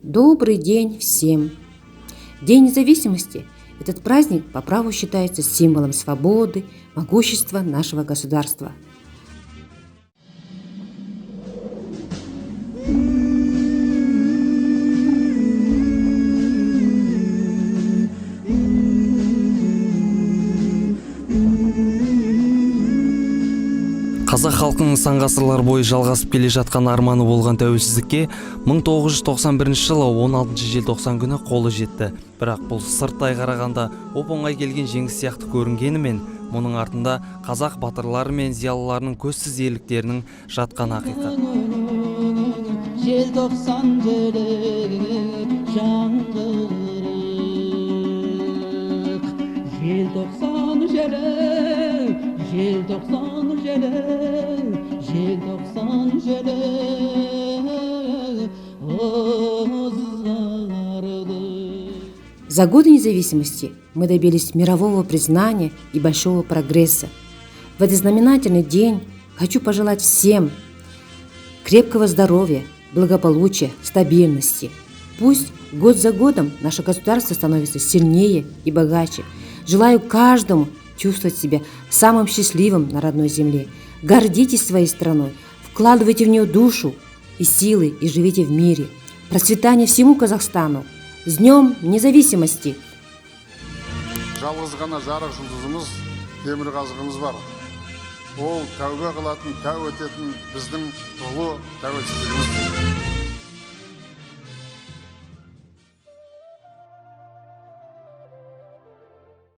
Добрый день всем! День независимости – этот праздник по праву считается символом свободы, могущества нашего государства. Қазақ халқының сан ғасырлар бойы жалғасып келе жатқан арманы болған тәуелсіздікке 1991 жылы 16 желтоқсан күні қолы жетті. Бірақ бұл сырттай қарағанда оп-оңай келген жеңіс сияқты көрінгенімен, мұның артында қазақ батырлары мен зиялыларының көзсіз ерліктерінің жатқан ақиқат. Желтоқсан желі За годы независимости мы добились мирового признания и большого прогресса. В этот знаменательный день хочу пожелать всем крепкого здоровья, благополучия, стабильности. Пусть год за годом наше государство становится сильнее и богаче. Желаю каждому чувствовать себя самым счастливым на родной земле. Гордитесь своей страной, вкладывайте в нее душу и силы и живите в мире. Процветания всему Казахстану! С Днем независимости! Жалғыз ғана жарық жұлдызымыз, темір қазығымыз бар. Ол тәубе қылатын, тәу ететін біздің ұлы тәуелсіздігіміз.